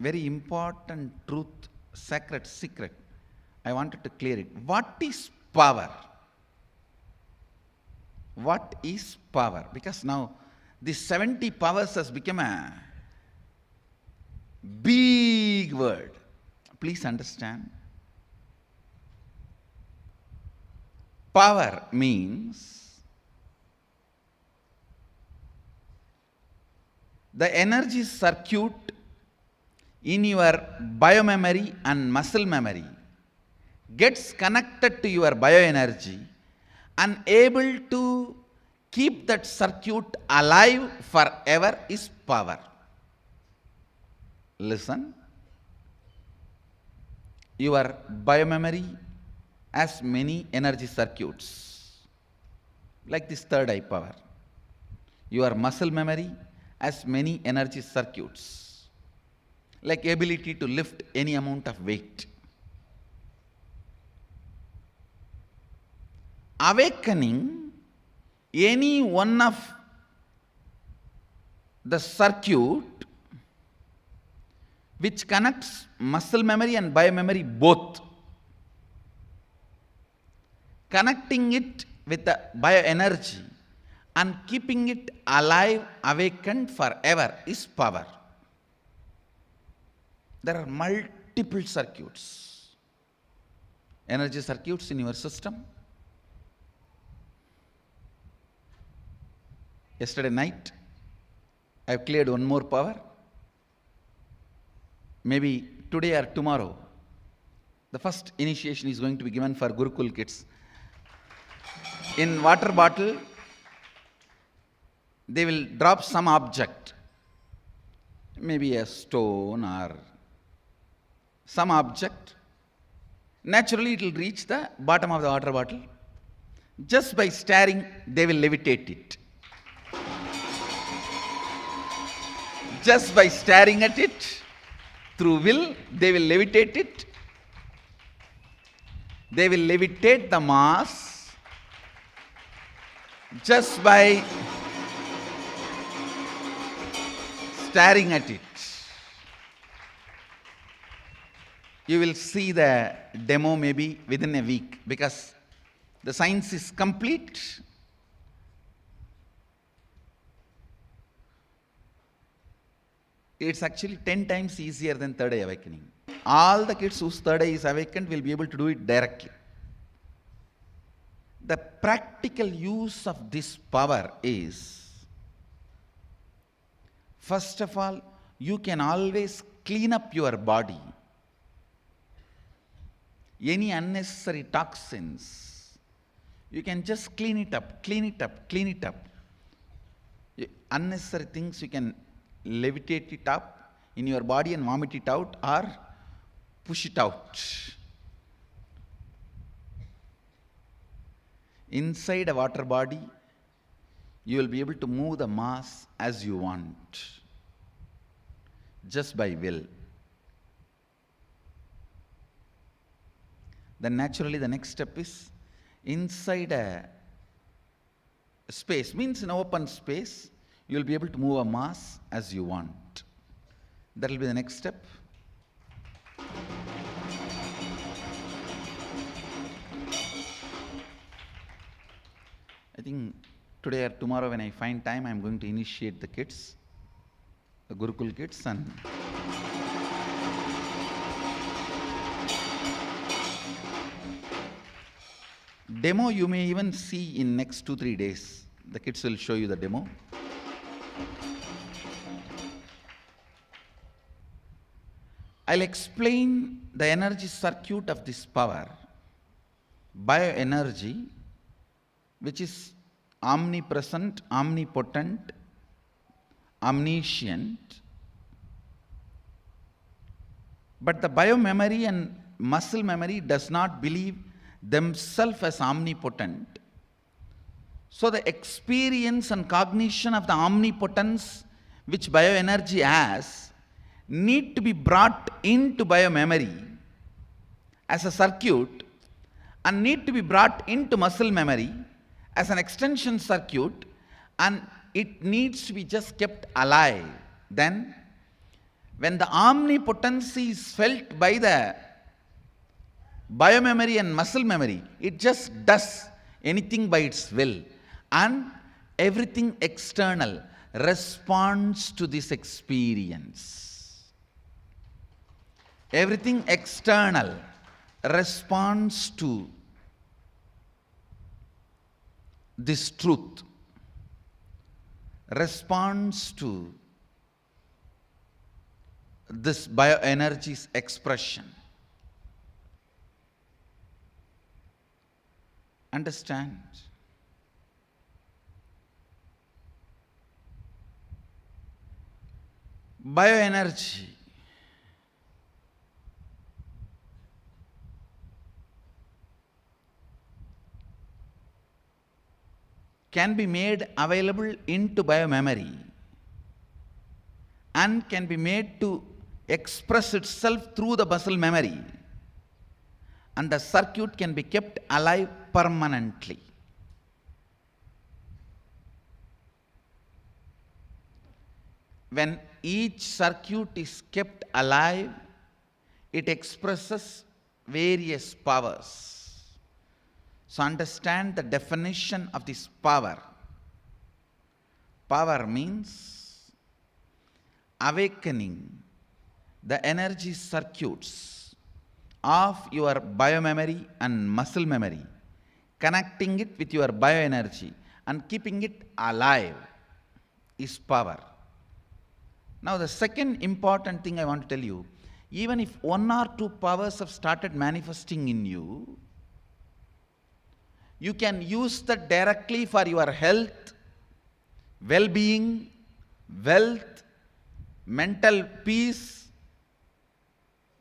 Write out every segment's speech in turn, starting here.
very important truth, sacred secret. I wanted to clear it. What is power? What is power? Because now this 70 powers has become a big word. Please understand. Power means the energy circuit in your biomemory and muscle memory gets connected to your bioenergy and able to keep that circuit alive forever is power. Listen. Your biomemory has many energy circuits, like this third eye power. Your muscle memory has many energy circuits, like ability to lift any amount of weight. Awakening any one of the circuit which connects muscle memory and biomemory both, connecting it with the bioenergy and keeping it alive, awakened forever is power. There are multiple circuits, energy circuits in your system. Yesterday night, I have cleared one more power. Maybe today or tomorrow, the first initiation is going to be given for Gurukul kids. In water bottle, they will drop some object, maybe a stone or some object. Naturally, it will reach the bottom of the water bottle. Just by staring, they will levitate it. Just by staring at it, through will, they will levitate it. They will levitate the mass just by staring at it. You will see the demo maybe within a week, because the science is complete. It's actually 10 times easier than third eye awakening. All the kids whose third eye is awakened will be able to do it directly. The practical use of this power is, first of all, you can always clean up your body. Any unnecessary toxins, you can just clean it up, clean it up, clean it up. Unnecessary things you can levitate it up in your body and vomit it out or push it out. Inside a water body, you will be able to move the mass as you want, just by will. Then naturally the next step is, inside a space, means in open space, you will be able to move a mass as you want. That will be the next step. I think today or tomorrow when I find time, I am going to initiate the kids, the Gurukul kids, and demo you may even see in next 2-3 days. The kids will show you the demo. I'll explain the energy circuit of this power, bioenergy, which is omnipresent, omnipotent, omniscient. But the biomemory and muscle memory does not believe themselves as omnipotent. So the experience and cognition of the omnipotence which bioenergy has need to be brought into biomemory as a circuit and need to be brought into muscle memory as an extension circuit, and it needs to be just kept alive. Then When the omnipotency is felt by the biomemory and muscle memory, it just does anything by its will. And everything external responds to this experience. Everything external responds to this truth, responds to this bioenergy's expression. Understand? Bioenergy can be made available into biomemory and can be made to express itself through the muscle memory, and the circuit can be kept alive permanently. When each circuit is kept alive, it expresses various powers. So understand the definition of this power. Power means awakening the energy circuits of your biomemory and muscle memory, connecting it with your bioenergy and keeping it alive is power. Now the second important thing I want to tell you, even if one or two powers have started manifesting in you, you can use that directly for your health, well-being, wealth, mental peace,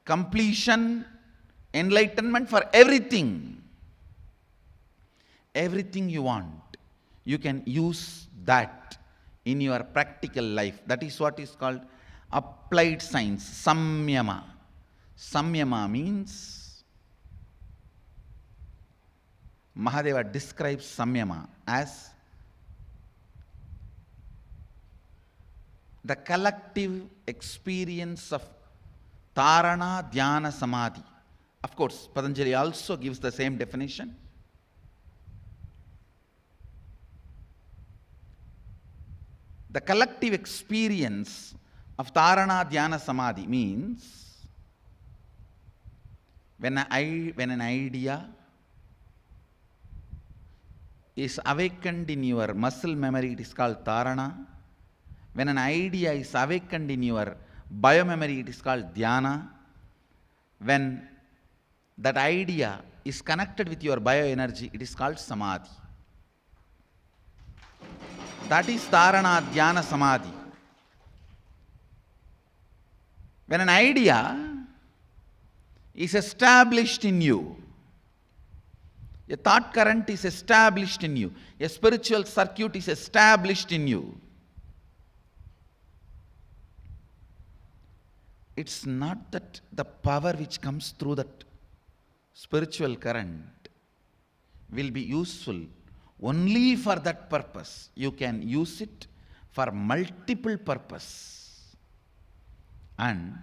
completion, enlightenment, for everything. Everything you want, you can use that in your practical life. That is what is called applied science, samyama. Samyama means, Mahadeva describes samyama as the collective experience of Tarana, Dhyana, Samadhi. Of course, Patanjali also gives the same definition. The collective experience of Tarana, Dhyana, Samadhi means when an idea is awakened in your muscle memory, it is called Tarana. When an idea is awakened in your biomemory, it is called Dhyana. When that idea is connected with your bioenergy, it is called Samadhi. That is Tarana, Dhyana, Samadhi. When an idea is established in you, a thought current is established in you, a spiritual circuit is established in you, it's not that the power which comes through that spiritual current will be useful only for that purpose. You can use it for multiple purpose. And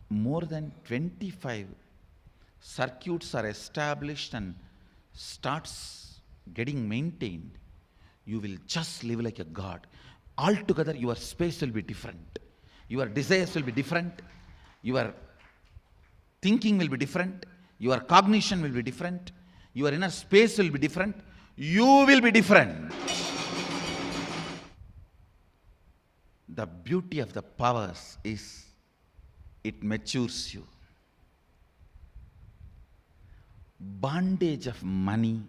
more than 25 circuits are established and starts getting maintained. You will just live like a god. Altogether your space will be different. Your desires will be different. Your thinking will be different. Your cognition will be different. Your inner space will be different. You will be different. The beauty of the powers is it matures you. Bondage of money,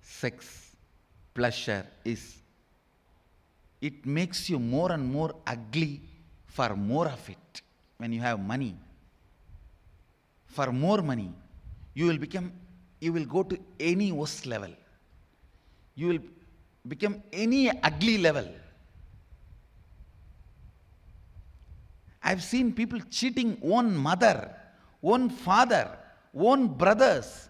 sex, pleasure is, it makes you more and more ugly for more of it. When you have money, for more money, you will go to any worst level. You will become any ugly level. I've seen people cheating own mother, own father, own brothers,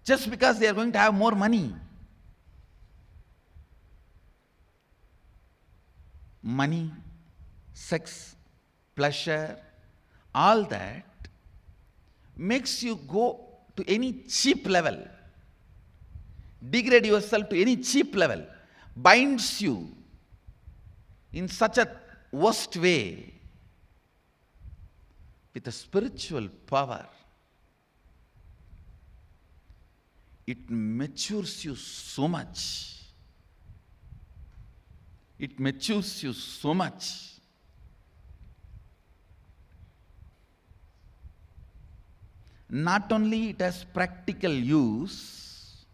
just because they are going to have more money. money, sex, pleasure, all that makes you go to any cheap level, degrade yourself to any cheap level, binds you in such a worst way. With a spiritual power, it matures you so much. It matures you so much. Not only it has practical use,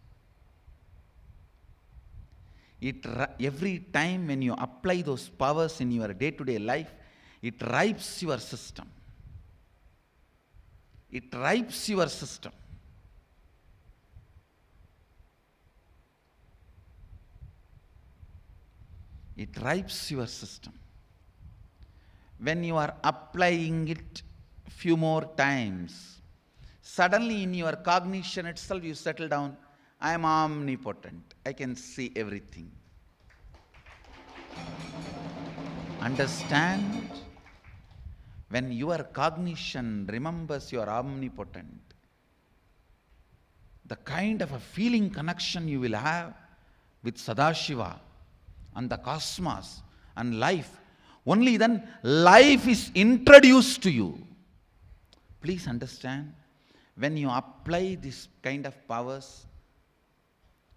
every time when you apply those powers in your day-to-day life, it ripes your system. It ripes your system. It ripes your system. When you are applying it few more times, suddenly in your cognition itself you settle down. I am omnipotent. I can see everything. Understand? When your cognition remembers you are omnipotent, the kind of a feeling connection you will have with Sadashiva and the cosmos and life, only then life is introduced to you. Please understand, when you apply this kind of powers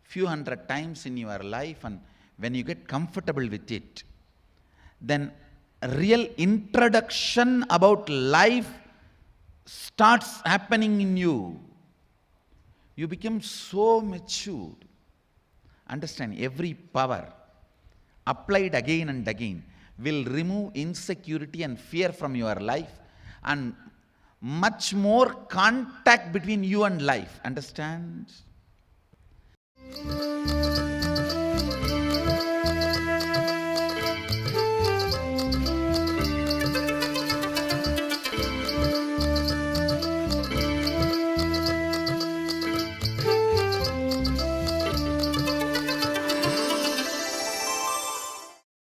few hundred times in your life, and when you get comfortable with it, then real introduction about life starts happening in you. You become so matured. Understand, every power applied again and again will remove insecurity and fear from your life, and much more contact between you and life. Understand?